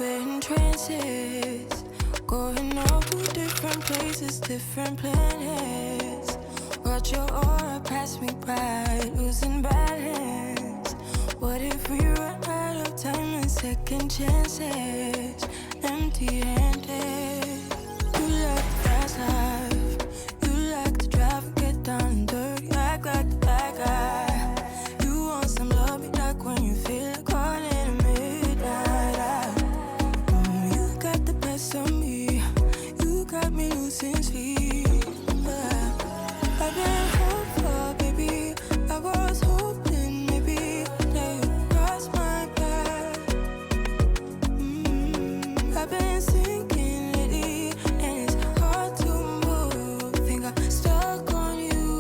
we're in trances, going off to different places, different planets. Watch your aura pass me by, losing balance. What if we run out of time and second chances? Empty-handed. You like the fast life, you like to drive and get down and dirty, act like the bad guy. You want some love, me like when you feel caught in a midnight. You got the best of me, you got me losing sleep. I've been hopeful, baby, I was hoping maybe that you'd cross my path. I've been sinking lately, and it's hard to move. Think I'm stuck on you.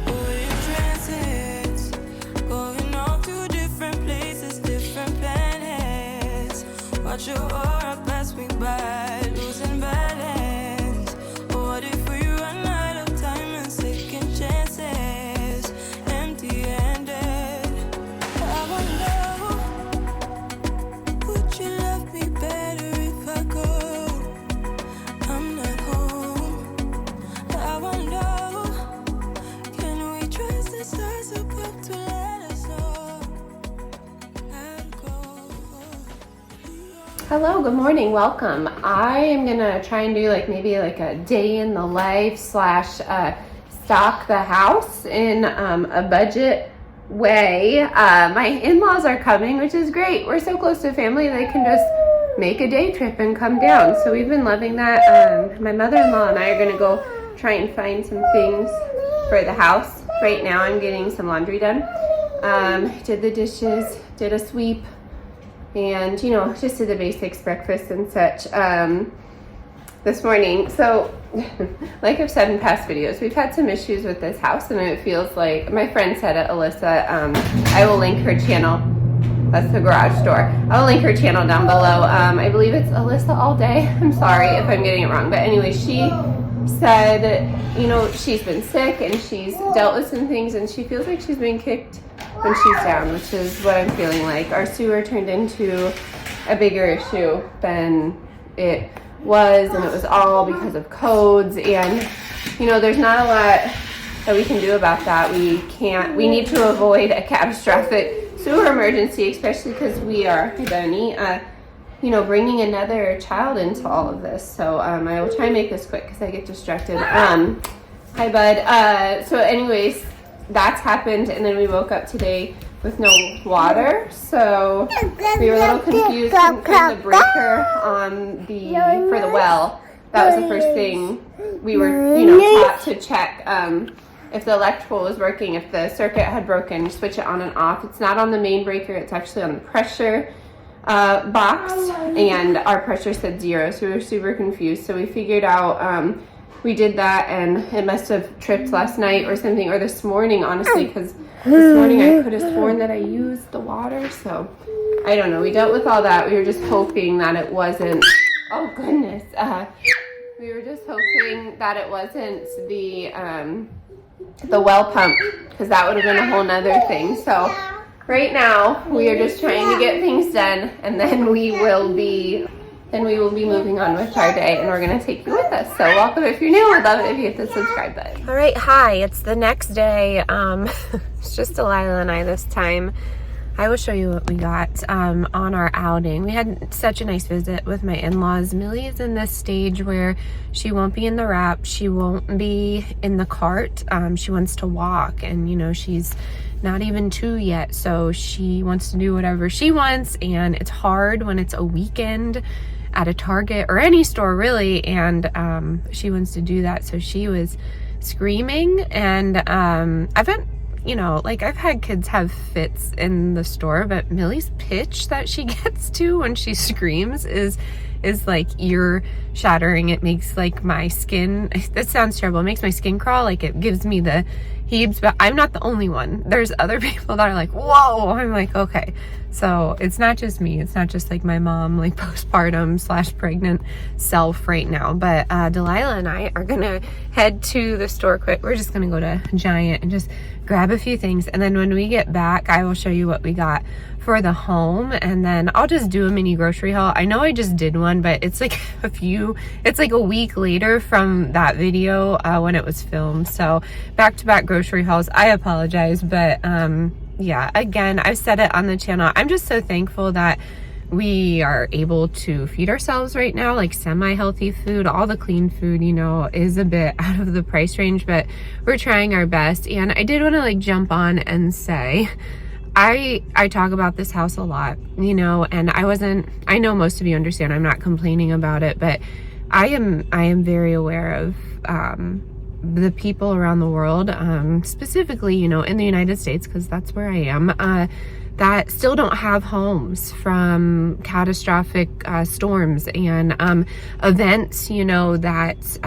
We're in transits, going off to different places, different planets. Watch your aura pass me by, losing balance. What if we run out of time and second chances? Empty-handed. I wonder, would you love me better if I go? I'm not home. I wonder, can we trust the stars above to let us know how to go? Hello, good morning, welcome. I am gonna try and do maybe a day in the life / stock the house in a budget way. My in-laws are coming, which is great. We're so close to family, they can just make a day trip and come down. So we've been loving that. My mother-in-law and I are gonna go try and find some things for the house. Right now I'm getting some laundry done. Did the dishes, did a sweep, and just did the basics, breakfast and such this morning. So like I've said in past videos, we've had some issues with this house, and it feels like, my friend said it, Alyssa, I will link her channel, that's the garage door, I will link her channel down below. I believe it's Alyssa All Day, I'm sorry if I'm getting it wrong, but anyway, she said she's been sick and she's dealt with some things, and she feels like she's been kicked when she's down, which is what I'm feeling like. Our sewer turned into a bigger issue than it was, and it was all because of codes, and there's not a lot that we can do about that. We need to avoid a catastrophic sewer emergency, especially because we are, Benny, bringing another child into all of this. So I will try and make this quick because I get distracted. Hi, bud. So anyways, that's happened, and then we woke up today with no water, so we were a little confused. Couldn't find the breaker on for the well. That was the first thing we were taught to check, if the electrical was working, if the circuit had broken, switch it on and off. It's not on the main breaker, it's actually on the pressure box, and our pressure said 0, so we were super confused. So we figured out, we did that, and it must have tripped last night or something, or this morning, honestly, because this morning I could have sworn that I used the water. So I don't know, we dealt with all that. We were just hoping that it wasn't, oh goodness, we were just hoping that it wasn't the well pump, because that would have been a whole nother thing. So right now we are just trying to get things done, and then we will be moving on with our day, and we're going to take you with us. So welcome if you're new. I'd love it if you hit the subscribe button. All right, hi, it's the next day. It's just Delilah and I this time. I will show you what we got on our outing. We had such a nice visit with my in-laws. Millie's in this stage where she won't be in the wrap, she won't be in the cart. She wants to walk, and she's not even 2 yet, so she wants to do whatever she wants, and it's hard when it's a weekend at a Target or any store really, and she wants to do that. So she was screaming, and I've had kids have fits in the store, but Millie's pitch that she gets to when she screams is like ear shattering. It makes my skin, that sounds terrible, it makes my skin crawl, it gives me the heaves, but I'm not the only one. There's other people that are like, whoa. I'm like, okay. So it's not just me. It's not just my mom, postpartum / pregnant self right now. But Delilah and I are gonna head to the store quick. We're just gonna go to Giant and just grab a few things, and then when we get back, I will show you what we got for the home, and then I'll just do a mini grocery haul. I know I just did one, but it's like it's like a week later from that video when it was filmed. So back-to-back grocery hauls. I apologize, but yeah, again, I've said it on the channel. I'm just so thankful that we are able to feed ourselves right now, like semi-healthy food. All the clean food, you know, is a bit out of the price range, but we're trying our best. And I did want to like jump on and say, I talk about this house a lot, you know, and I know most of you understand, I'm not complaining about it, but I am very aware of the people around the world, specifically, you know, in the United States, because that's where I am, that still don't have homes from catastrophic storms and events, you know, that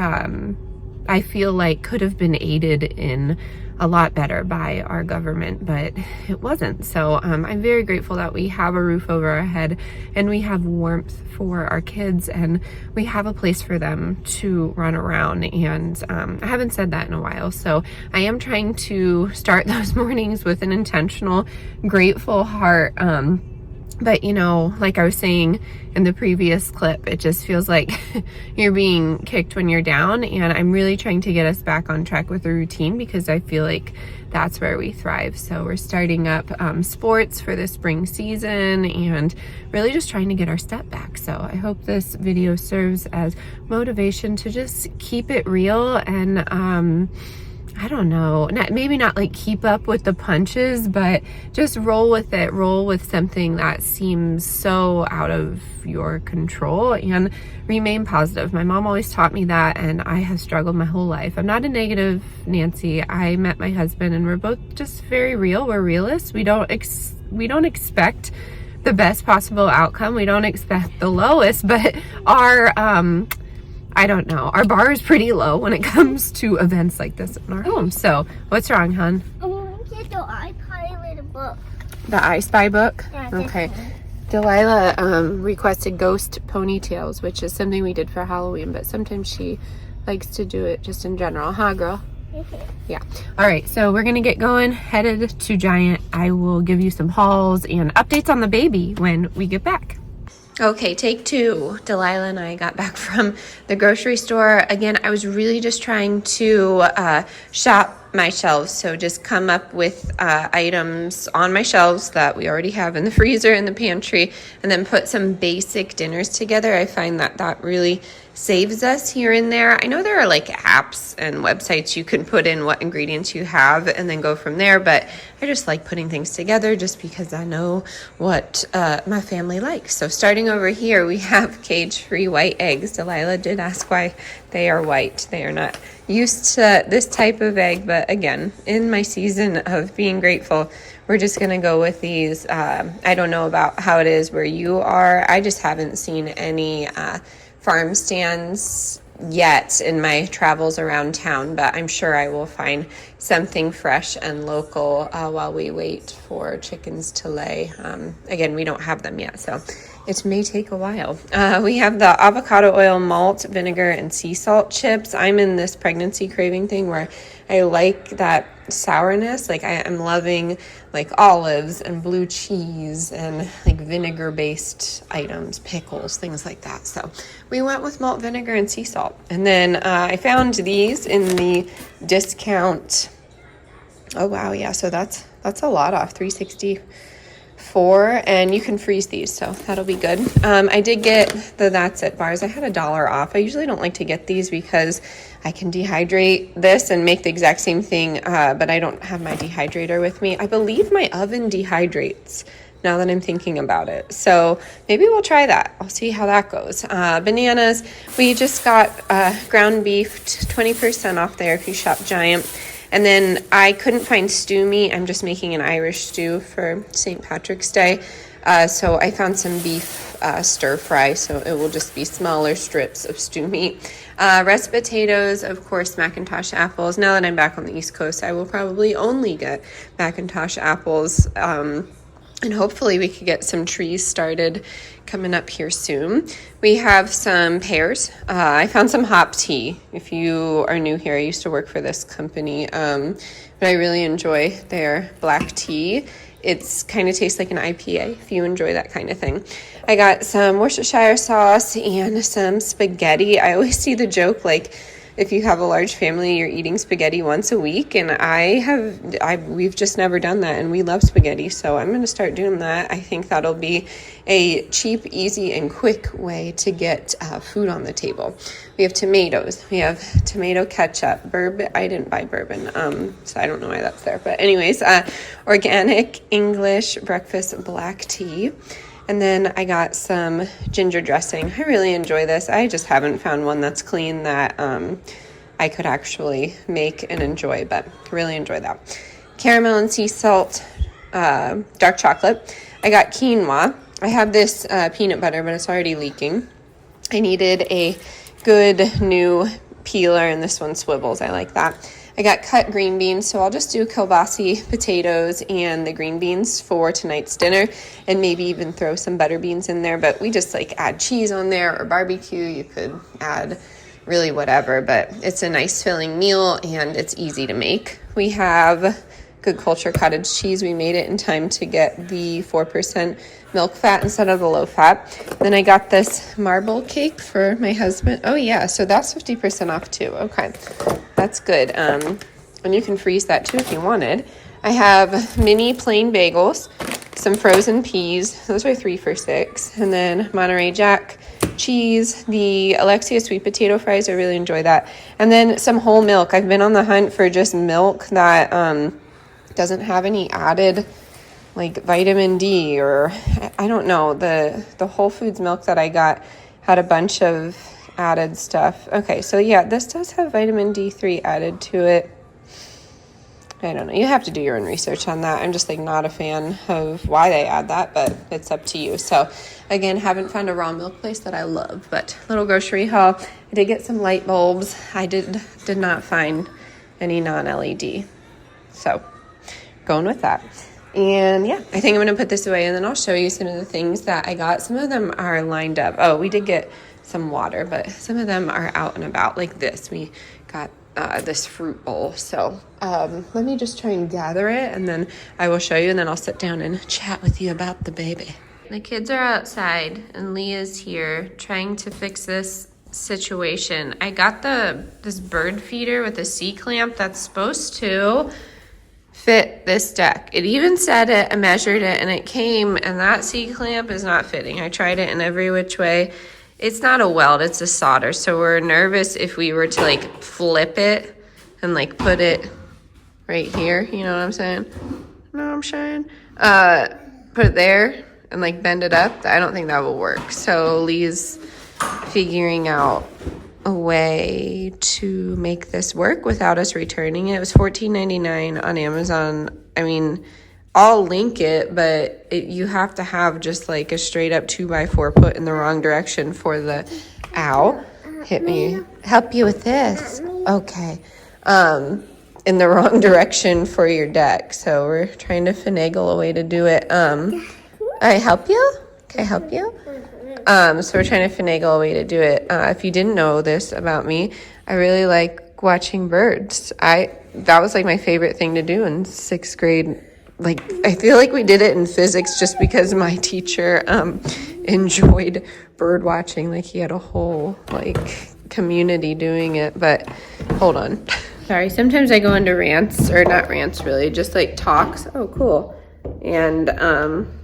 I feel like could have been aided in a lot better by our government, but it wasn't. So I'm very grateful that we have a roof over our head, and we have warmth for our kids, and we have a place for them to run around. And I haven't said that in a while, so I am trying to start those mornings with an intentional, grateful heart. But you know, like I was saying in the previous clip, it just feels like you're being kicked when you're down, and I'm really trying to get us back on track with a routine, because I feel like that's where we thrive. So we're starting up sports for the spring season, and really just trying to get our step back. So I hope this video serves as motivation to just keep it real, and I don't know, maybe not like keep up with the punches, but just roll with it, roll with something that seems so out of your control, and remain positive. My mom always taught me that, and I have struggled my whole life. I'm not a negative Nancy. I met my husband, and we're both just very real. We're realists. We don't expect the best possible outcome. We don't expect the lowest, but our I don't know, our bar is pretty low when it comes to events like this in our home. So what's wrong, hon? I want to get the I Spy little book. The I Spy book? Yeah, okay. this one. Delilah requested ghost ponytails, which is something we did for Halloween, but sometimes she likes to do it just in general, huh, girl? Yeah. All right, so we're gonna get going, headed to Giant. I will give you some hauls and updates on the baby when we get back. Okay, take two. Delilah and I got back from the grocery store. Again, I was really just trying to shop my shelves. So just come up with items on my shelves that we already have in the freezer, in the pantry, and then put some basic dinners together. I find that that really saves us here and there. I know there are like apps and websites you can put in what ingredients you have and then go from there, but I just like putting things together just because I know what my family likes. So starting over here, we have cage-free white eggs. Delilah did ask why they are white. They are not used to this type of egg, but again, in my season of being grateful, we're just gonna go with these. I don't know about how it is where you are. I just haven't seen any farm stands yet in my travels around town, but I'm sure I will find something fresh and local while we wait for chickens to lay. Again, we don't have them yet, so it may take a while. We have the avocado oil, malt, vinegar, and sea salt chips. I'm in this pregnancy craving thing where I like that sourness. Like I'm loving like olives and blue cheese and like vinegar based items, pickles, things like that. So we went with malt, vinegar, and sea salt. And then I found these in the discount. Oh wow, yeah, so that's a lot off, $3.64, and you can freeze these, so that'll be good. I did get the That's It bars. I had $1 off. I usually don't like to get these because I can dehydrate this and make the exact same thing, but I don't have my dehydrator with me. I believe my oven dehydrates now that I'm thinking about it. So maybe we'll try that. I'll see how that goes. Bananas. We just got ground beef, 20% off there if you shop Giant. And then I couldn't find stew meat. I'm just making an Irish stew for St. Patrick's Day. So I found some beef stir fry. So it will just be smaller strips of stew meat. Rest potatoes, of course, Macintosh apples. Now that I'm back on the East Coast, I will probably only get Macintosh apples. And hopefully we could get some trees started coming up here soon. We have some pears. I found some hop tea. If you are new here, I used to work for this company, but I really enjoy their black tea. It's kind of tastes like an IPA if you enjoy that kind of thing. I got some Worcestershire sauce and some spaghetti. I always see the joke like, if you have a large family, you're eating spaghetti once a week, and we've just never done that, and we love spaghetti, so I'm going to start doing that. I think that'll be a cheap, easy, and quick way to get food on the table. We have tomatoes. We have tomato ketchup. Bourbon. I didn't buy bourbon, so I don't know why that's there. But anyways, organic English breakfast black tea. And then I got some ginger dressing. I really enjoy this. I just haven't found one that's clean that I could actually make and enjoy, but I really enjoy that. Caramel and sea salt, dark chocolate. I got quinoa. I have this peanut butter, but it's already leaking. I needed a good new peeler, and this one swivels. I like that. I got cut green beans, so I'll just do kielbasi potatoes and the green beans for tonight's dinner, and maybe even throw some butter beans in there, but we just like add cheese on there or barbecue. You could add really whatever, but it's a nice filling meal and it's easy to make. We have Good Culture cottage cheese. We made it in time to get the 4% milk fat instead of the low fat. Then I got this marble cake for my husband. Oh yeah, so that's 50% off too. Okay, that's good. And you can freeze that too if you wanted. I have mini plain bagels, some frozen peas. Those are 3 for $6. And then Monterey Jack cheese, the Alexia sweet potato fries. I really enjoy that. And then some whole milk. I've been on the hunt for just milk that doesn't have any added like vitamin D, or I don't know, the Whole Foods milk that I got had a bunch of added stuff. Okay, so yeah, this does have vitamin D3 added to it. I don't know, you have to do your own research on that. I'm just like not a fan of why they add that, but it's up to you. So again, haven't found a raw milk place that I love, but little grocery haul. I did get some light bulbs. I did not find any non-LED, so going with that. And yeah, I think I'm going to put this away, and then I'll show you some of the things that I got. Some of them are lined up. Oh, we did get some water, but some of them are out and about like this. We got this fruit bowl. So let me just try and gather it, and then I will show you, and then I'll sit down and chat with you about the baby. The kids are outside, and Leah's here trying to fix this situation. I got this bird feeder with a C-clamp that's supposed to fit this deck. It even said it, I measured it, and it came, and that C-clamp is not fitting. I tried it in every which way. It's not a weld, it's a solder. So we're nervous if we were to like flip it and like put it right here. You know what I'm saying? You know what I'm saying? Put it there and like bend it up. I don't think that will work. So Lee's figuring out a way to make this work without us returning it. It was $14.99 on Amazon. I mean, I'll link it, but you have to have just like a straight up 2x4 put in the wrong direction for the, ow, hit me, help you with this. Okay. In the wrong direction for your deck. So we're trying to finagle a way to do it. I help you? Can I help you? So we're trying to finagle a way to do it. If you didn't know this about me, I really like watching birds. That was like my favorite thing to do in 6th grade. Like, I feel like we did it in physics just because my teacher enjoyed bird watching. Like, he had a whole like community doing it. But hold on. Sorry, sometimes I go into rants, or not rants really, just like talks. Oh, cool. And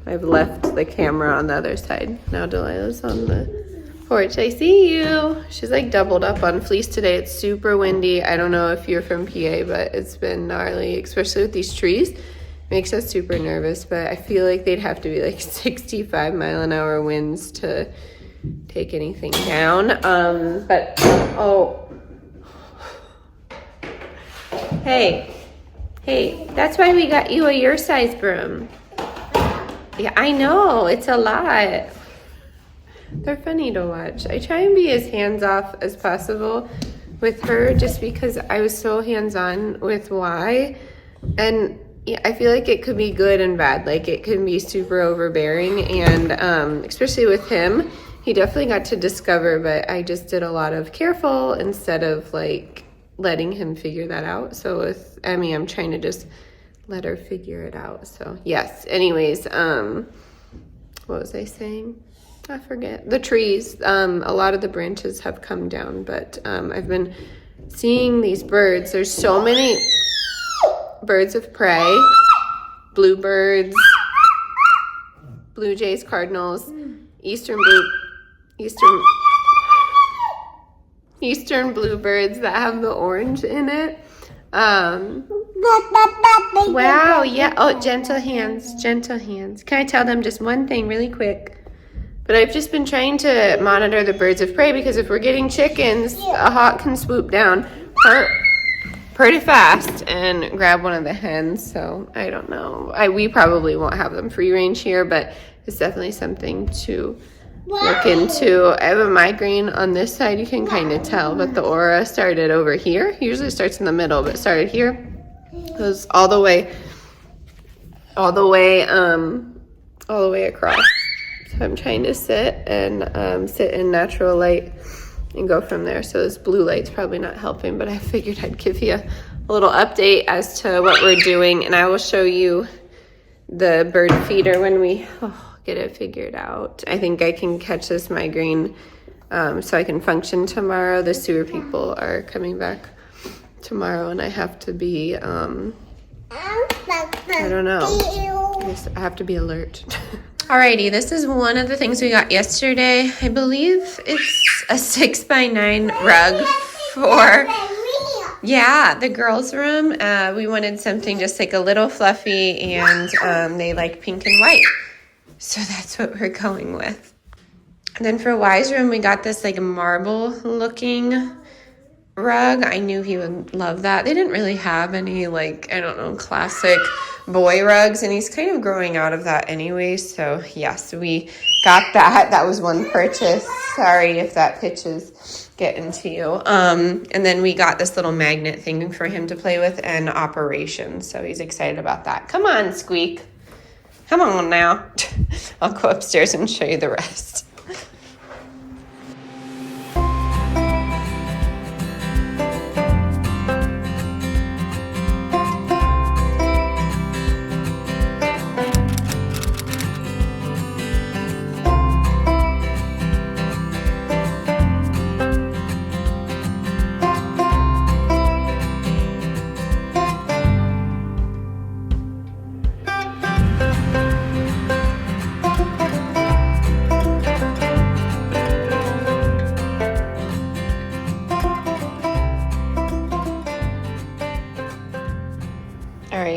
I've left the camera on the other side. Now Delilah's on the porch. I see you. She's like doubled up on fleece today. It's super windy. I don't know if you're from PA, but it's been gnarly, especially with these trees. Makes us super nervous, but I feel like they'd have to be like 65 mile an hour winds to take anything down. But, oh. Hey, that's why we got you a your size broom. Yeah, I know, it's a lot. They're funny to watch. I try and be as hands-off as possible with her just because I was so hands-on with Y. And Yeah, I feel like it could be good and bad. Like it can be super overbearing, and especially with him, he definitely got to discover, but I just did a lot of careful instead of like letting him figure that out. So with Emmy, I'm trying to just let her figure it out. So yes, anyways, what was I saying? I forget. The trees, a lot of the branches have come down, but I've been seeing these birds. There's so many birds of prey, bluebirds, blue jays, cardinals, eastern bluebirds that have the orange in it. Wow, yeah. Oh, gentle hands, gentle hands. Can I tell them just one thing really quick? But I've just been trying to monitor the birds of prey, because if we're getting chickens, a hawk can swoop down pretty fast and grab one of the hens. So I don't know. We probably won't have them free range here, but it's definitely something to look into. I have a migraine on this side, you can kind of tell, but the aura started over here. It usually starts in the middle, but it started here. Goes all the way across. So I'm trying to sit in natural light and go from there. So this blue light's probably not helping, but I figured I'd give you a little update as to what we're doing, and I will show you the bird feeder when we get it figured out. I think I can catch this migraine so I can function tomorrow. The sewer people are coming back tomorrow, and I have to be I don't know, I have to be alert. Alrighty, this is one of the things we got yesterday. I believe it's a 6x9 rug for, yeah, the girls' room. We wanted something just like a little fluffy, and they like pink and white. So that's what we're going with. And then for Y's room, we got this like marble looking rug. I knew he would love that. They didn't really have any like, I don't know, classic boy rugs, and he's kind of growing out of that anyway. So yes, we got that. That was one purchase. Sorry if that pitch is getting to you. And then we got this little magnet thing for him to play with and operation. So he's excited about that. Come on, Squeak. Come on now. I'll go upstairs and show you the rest.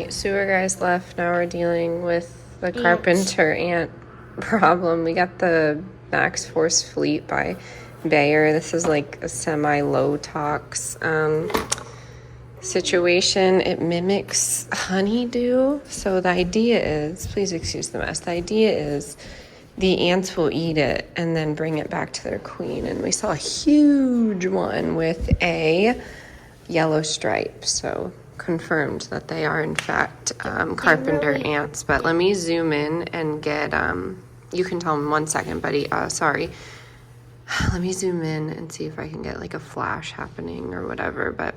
Sewer guys left. Now we're dealing with the carpenter ant problem. We got the Max Force Fleet by Bayer. This is like a semi-low tox situation. It mimics honeydew. So the idea is, please excuse the mess, the idea is the ants will eat it and then bring it back to their queen. And we saw a huge one with a yellow stripe. So confirmed that they are in fact carpenter ants. But let me zoom in and get you can tell them 1 second, buddy. Sorry, let me zoom in and see if I can get like a flash happening or whatever. But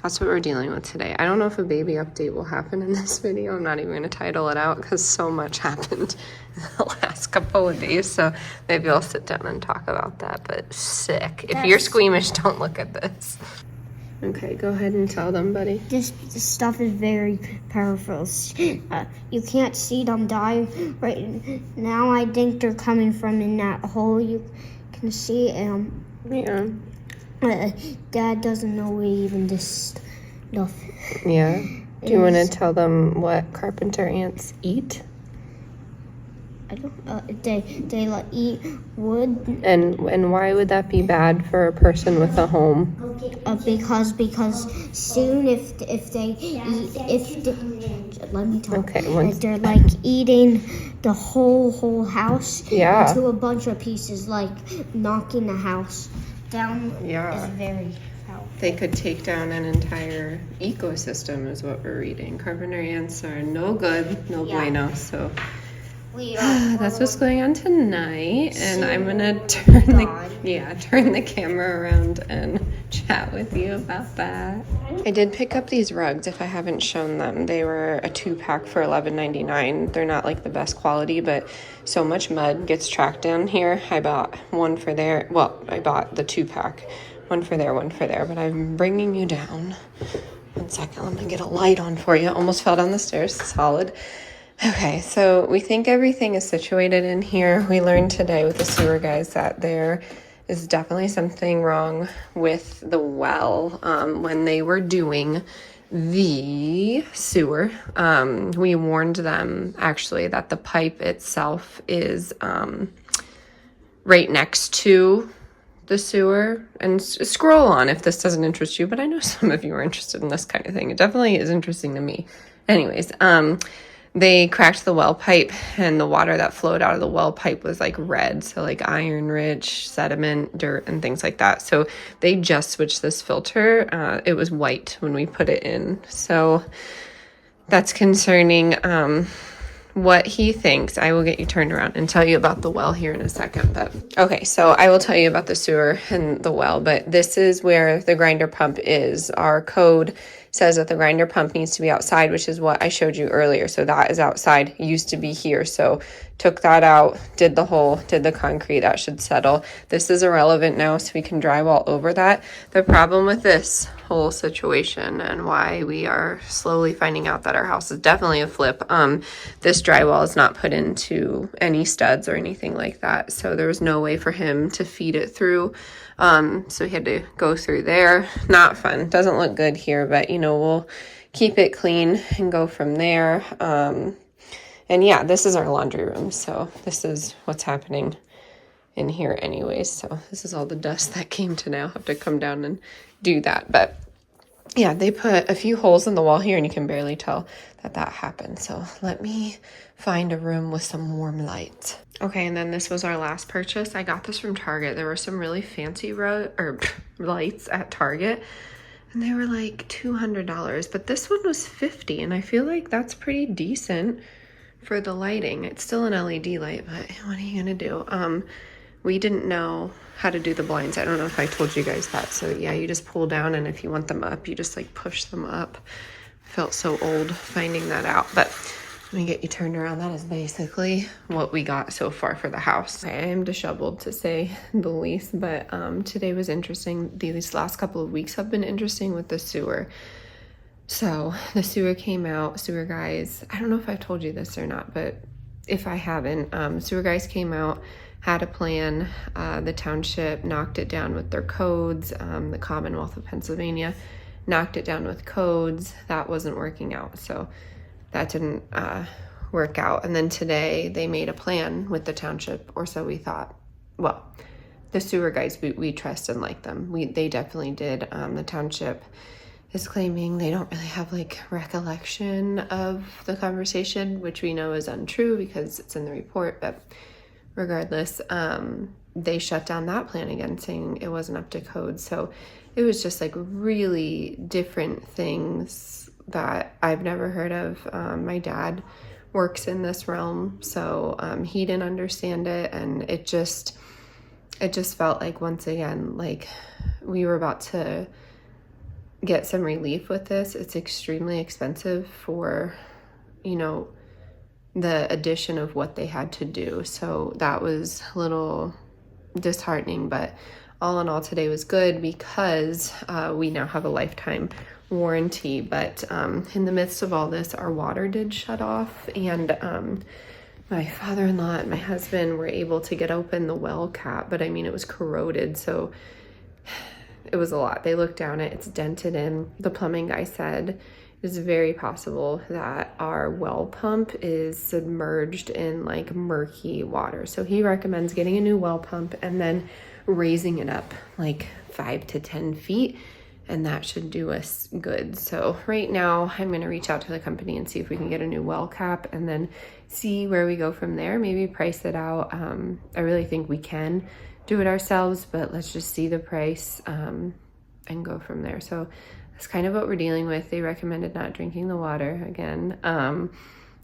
that's what we're dealing with today. I don't know if a baby update will happen in this video. I'm not even going to title it out because so much happened in the last couple of days, so maybe I'll sit down and talk about that. But sick. If you're squeamish, don't look at this. Okay, go ahead and tell them, buddy. This stuff is very powerful. You can't see them die right now. I think they're coming from in that hole. You can see Yeah. Dad doesn't know even this stuff. Yeah. Do you want to tell them what carpenter ants eat? I don't. They like eat wood. And why would that be bad for a person with a home? Because soon if they eat let me talk. Okay. If they're like eating the whole house into a bunch of pieces, like knocking the house down. Yeah. Is very powerful. they could take down an entire ecosystem is what we're reading. Carpenter ants are no good, no bueno. So that's what's going on tonight, and I'm gonna turn the camera around and chat with you about that. I did pick up these rugs. If I haven't shown them, they were a 2-pack for $11.99. They're not like the best quality, but so much mud gets tracked down here. I bought one for there. Well, I bought the 2-pack, one for there, one for there. But I'm bringing you down. 1 second, let me get a light on for you. Almost fell down the stairs. Solid. Okay, so we think everything is situated in here. We learned today with the sewer guys that there is definitely something wrong with the well. When they were doing the sewer, we warned them actually that the pipe itself is right next to the sewer. And scroll on if this doesn't interest you, but I know some of you are interested in this kind of thing. It definitely is interesting to me. Anyways, they cracked the well pipe, and the water that flowed out of the well pipe was like red, so like iron rich sediment, dirt, and things like that. So they just switched this filter. It was white when we put it in, so that's concerning. What he thinks, I will get you turned around and tell you about the well here in a second. But okay, so I will tell you about the sewer and the well, but this is where the grinder pump is. Our code says that the grinder pump needs to be outside, which is what I showed you earlier. So that is outside, used to be here. So took that out, did the hole, did the concrete, that should settle. This is irrelevant now, so we can drywall over that. The problem with this whole situation and why we are slowly finding out that our house is definitely a flip, this drywall is not put into any studs or anything like that. So there was no way for him to feed it through. So he had to go through there. Not fun. Doesn't look good here, but you know, we'll keep it clean and go from there. And yeah, this is our laundry room. So this is what's happening in here anyways. So this is all the dust that came today. I'll have to come down and do that. But yeah, they put a few holes in the wall here and you can barely tell that that happened. So let me find a room with some warm light. Okay, and then this was our last purchase. I got this from Target. There were some really fancy lights at Target, and they were like $200, but this one was $50, and I feel like that's pretty decent for the lighting. It's still an LED light, but what are you gonna do? We didn't know how to do the blinds. I don't know if I told you guys that. So yeah, you just pull down, and if you want them up, you just like push them up. I felt so old finding that out, but let me get you turned around. That is basically what we got so far for the house. I am disheveled to say the least, but today was interesting. These last couple of weeks have been interesting with the sewer. So the sewer came out, sewer guys, I don't know if I've told you this or not, but if I haven't, sewer guys came out, had a plan. The township knocked it down with their codes. The Commonwealth of Pennsylvania knocked it down with codes. That wasn't working out. So that didn't work out. And then today they made a plan with the township, or so we thought. Well, the sewer guys, we trust and like them. They definitely did. The township is claiming they don't really have like recollection of the conversation, which we know is untrue because it's in the report. But regardless, they shut down that plan again, saying it wasn't up to code. So it was just like really different things that I've never heard of. My dad works in this realm, so he didn't understand it, and it just felt like, once again, like we were about to get some relief with this. It's extremely expensive for, you know, the addition of what they had to do. So that was a little disheartening, but all in all, today was good because we now have a lifetime warranty. But in the midst of all this, our water did shut off, and my father-in-law and my husband were able to get open the well cap, but I mean, it was corroded, so it was a lot. They looked down it, it's dented in. The plumbing guy said it's very possible that our well pump is submerged in like murky water. So he recommends getting a new well pump and then raising it up like 5 to 10 feet, and that should do us good. So right now I'm going to reach out to the company and see if we can get a new well cap and then see where we go from there. Maybe price it out. I really think we can do it ourselves, but let's just see the price. go from there. So that's kind of what we're dealing with. They recommended not drinking the water again.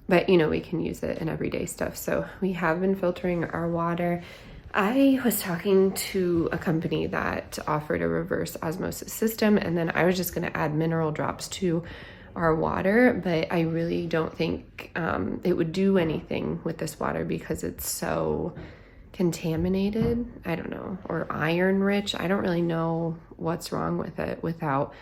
But you know, we can use it in everyday stuff. So we have been filtering our water. I was talking to a company that offered a reverse osmosis system, and then I was just going to add mineral drops to our water, but I really don't think it would do anything with this water because it's so contaminated. I don't know, or iron rich. I don't really know what's wrong with it without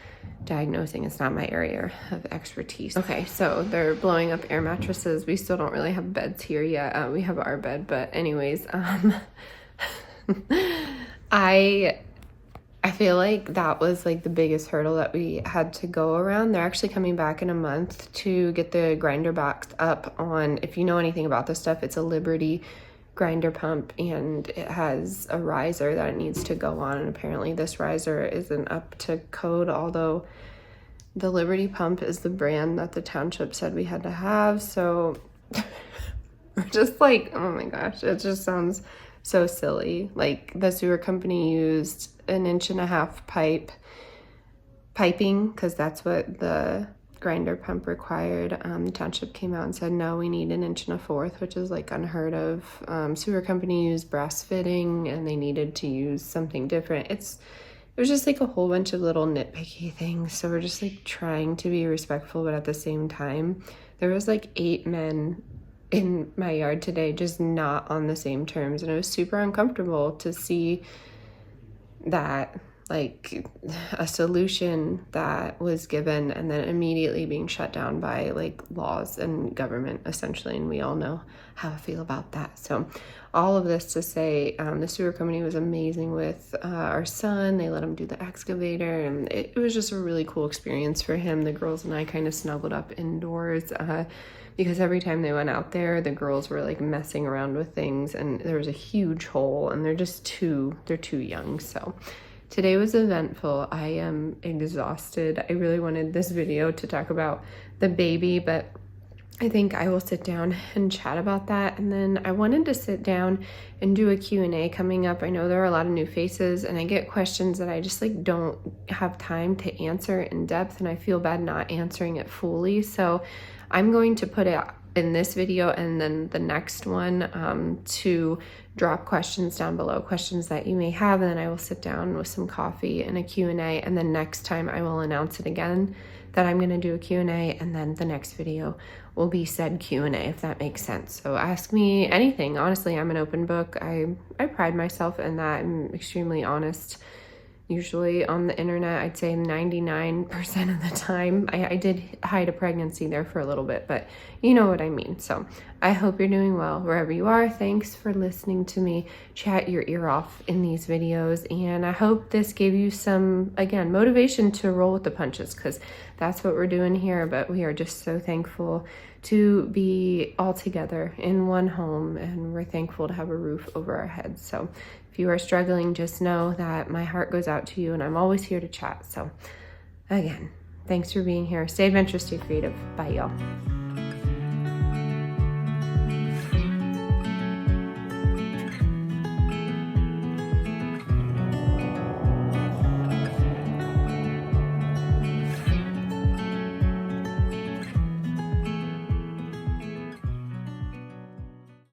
diagnosing. It's not my area of expertise. Okay, so they're blowing up air mattresses. We still don't really have beds here yet. We have our bed, but anyways, I feel like that was like the biggest hurdle that we had to go around. They're actually coming back in a month to get the grinder box up on, if you know anything about this stuff, it's a Liberty grinder pump, and it has a riser that it needs to go on, and apparently this riser isn't up to code, although the Liberty pump is the brand that the township said we had to have. So we're just like, oh my gosh, it just sounds so silly. Like the sewer company used 1.5 inch piping because that's what the grinder pump required. The township came out and said, no, we need 1.25 inches, which is like unheard of. Sewer company used brass fitting and they needed to use something different. It was just like a whole bunch of little nitpicky things. So we're just like trying to be respectful, but at the same time, there was like 8 men in my yard today just not on the same terms, and it was super uncomfortable to see that, like, a solution that was given and then immediately being shut down by like laws and government essentially, and we all know how I feel about that. So all of this to say, the sewer company was amazing with our son. They let him do the excavator, and it was just a really cool experience for him. The girls and I kind of snuggled up indoors because every time they went out there, the girls were like messing around with things, and there was a huge hole, and they're too young. So today was eventful. I am exhausted. I really wanted this video to talk about the baby, but I think I will sit down and chat about that. And then I wanted to sit down and do a Q&A coming up. I know there are a lot of new faces, and I get questions that I just like don't have time to answer in depth, and I feel bad not answering it fully. So I'm going to put it in this video and then the next one to drop questions down below, questions that you may have, and then I will sit down with some coffee and a Q&A, and then next time I will announce it again that I'm going to do a Q&A, and then the next video will be said Q&A, if that makes sense. So ask me anything. Honestly, I'm an open book. I pride myself in that. I'm extremely honest. Usually on the internet, I'd say 99% of the time. I did hide a pregnancy there for a little bit, but you know what I mean. So I hope you're doing well wherever you are. Thanks for listening to me chat your ear off in these videos, and I hope this gave you some, again, motivation to roll with the punches, because that's what we're doing here. But we are just so thankful to be all together in one home, and we're thankful to have a roof over our heads. So if you are struggling, just know that my heart goes out to you, and I'm always here to chat. So again, thanks for being here. Stay adventurous, stay creative. Bye, y'all.